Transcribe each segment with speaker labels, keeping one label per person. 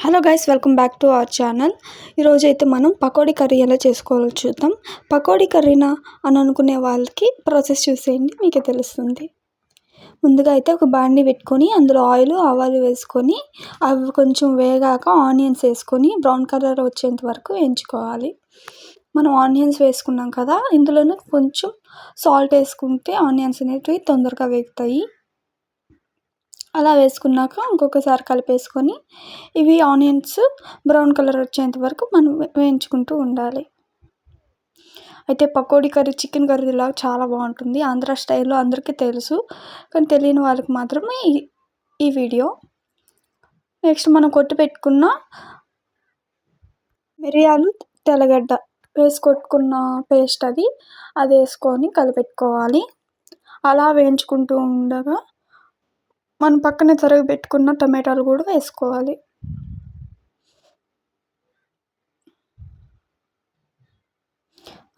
Speaker 1: Hello guys, welcome back to our channel. ఈరోజు అయితే మనం పకోడీ కర్రీ ఎలా చేసుకోవాలో చూద్దాం. పకోడీ కర్రీనా అని అనుకునే వాళ్ళకి ప్రాసెస్ చూసేయండి, మీకే తెలుస్తుంది. ముందుగా అయితే ఒక బాండీ పెట్టుకొని అందులో ఆవాలు వేసుకొని అవి కొంచెం వేగాక ఆనియన్స్ వేసుకొని బ్రౌన్ కలర్ వచ్చేంత వరకు వేయించుకోవాలి. మనం ఆనియన్స్ వేసుకున్నాం కదా, ఇందులోనే కొంచెం సాల్ట్ వేసుకుంటే ఆనియన్స్ అనేవి తొందరగా వేగుతాయి. అలా వేసుకున్నాక ఇంకొకసారి కలిపేసుకొని ఇవి ఆనియన్స్ బ్రౌన్ కలర్ వచ్చేంత వరకు మనం వేయించుకుంటూ ఉండాలి. అయితే పకోడీ కర్రీ చికెన్ కర్రీలాగా చాలా బాగుంటుంది. ఆంధ్ర స్టైల్లో అందరికీ తెలుసు, కానీ తెలియని వాళ్ళకి మాత్రమే ఈ వీడియో. నెక్స్ట్ మనం కొట్టి పెట్టుకున్న మిరియాలు, తెల్లగడ్డ వేసి కొట్టుకున్న పేస్ట్ అది వేసుకొని కలిపెట్టుకోవాలి. అలా వేయించుకుంటూ ఉండగా మనం పక్కనే తరిగి పెట్టుకున్న టమాటాలు కూడా వేసుకోవాలి.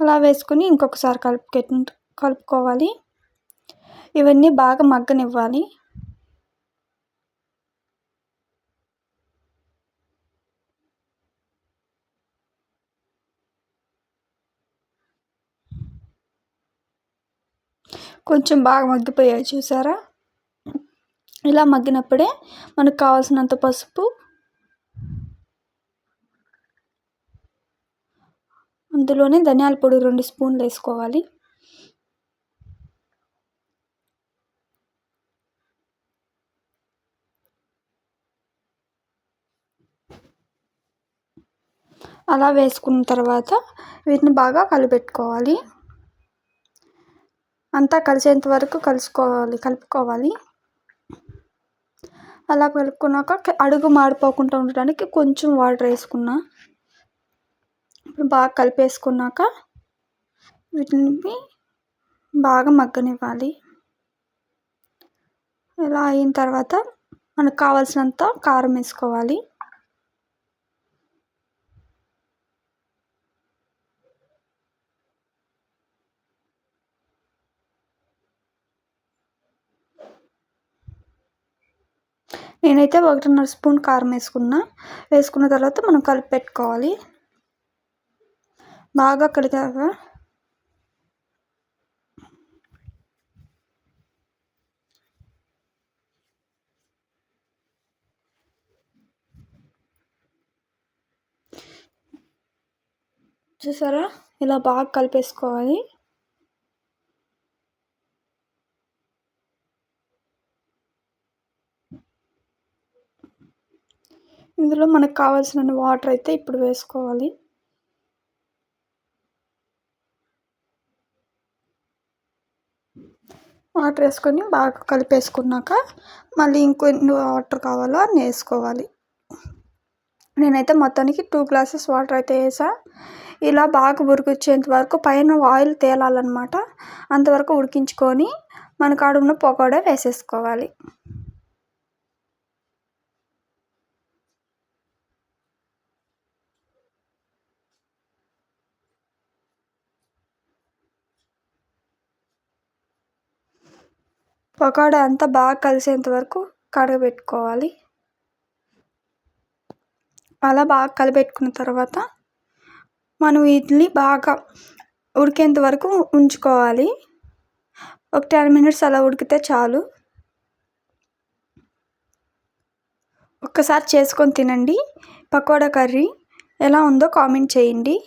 Speaker 1: అలా వేసుకుని ఇంకొకసారి కలుపుకోవాలి. ఇవన్నీ బాగా మగ్గనివ్వాలి. కొంచెం బాగా మగ్గిపోయాయి చూసారా. ఇలా మగ్గినప్పుడే మనకు కావాల్సినంత పసుపు, అందులోనే ధనియాల పొడి 2 స్పూన్లు వేసుకోవాలి. అలా వేసుకున్న తర్వాత వీటిని బాగా కలిపెట్టుకోవాలి. అంతా కలిసేంత వరకు కలుపుకోవాలి. అలా కలుపుకున్నాక అడుగు మాడిపోకుండా ఉండడానికి కొంచెం వాటర్ వేసుకున్నా. బాగా కలిపేసుకున్నాక వీటిని బాగా మగ్గనివ్వాలి. ఇలా అయిన తర్వాత మనకు కావాల్సినంత కారం వేసుకోవాలి. నేనైతే 1.5 స్పూన్ కారం వేసుకున్న తర్వాత మనం కలిపి పెట్టుకోవాలి. బాగా కలిగాక చూసారా, ఇలా బాగా కలిపేసుకోవాలి. ఇందులో మనకు కావాల్సిన వాటర్ అయితే ఇప్పుడు వేసుకోవాలి. వాటర్ వేసుకొని బాగా కలిపేసుకున్నాక మళ్ళీ ఇంకొన్ని వాటర్ కావాలో అన్నీ వేసుకోవాలి. నేనైతే మొత్తానికి 2 గ్లాసెస్ వాటర్ అయితే వేసా. ఇలా బాగా ఉడికించేంత వరకు పైన ఆయిల్ తేలాలన్నమాట. అంతవరకు ఉడికించుకొని మన కాడ ఉన్న పకోడా వేసేసుకోవాలి. పకోడా అంతా బాగా కలిసేంత వరకు కడగబెట్టుకోవాలి. అలా బాగా కలిపెట్టుకున్న తర్వాత మనం వీటిని బాగా ఉడికేంత వరకు ఉంచుకోవాలి. ఒక 10 మినిట్స్ అలా ఉడికితే చాలు. ఒక్కసారి చేసుకొని తినండి. పకోడా కర్రీ ఎలా ఉందో కామెంట్ చేయండి,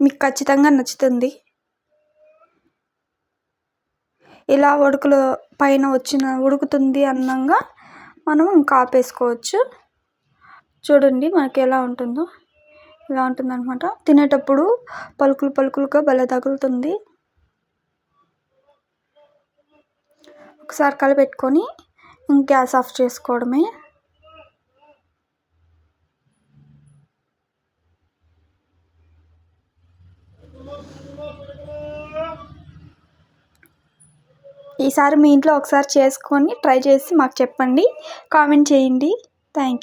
Speaker 1: మీకు ఖచ్చితంగా నచ్చుతుంది. ఇలా ఉడుకులు పైన ఉడుకుతుంది అన్నంగా మనం ఇంకా ఆపేసుకోవచ్చు. చూడండి మనకి ఎలా ఉంటుందో. ఇలా ఉంటుందన్నమాట. తినేటప్పుడు పలుకులుగా భలే తగులుతుంది. ఒకసారి కలిపెట్టుకొని గ్యాస్ ఆఫ్ చేసుకోవడమే. ఈసారి మీ ఇంట్లో ఒకసారి చేసుకొని ట్రై చేసి మాకు చెప్పండి, కామెంట్ చేయండి. Thank you.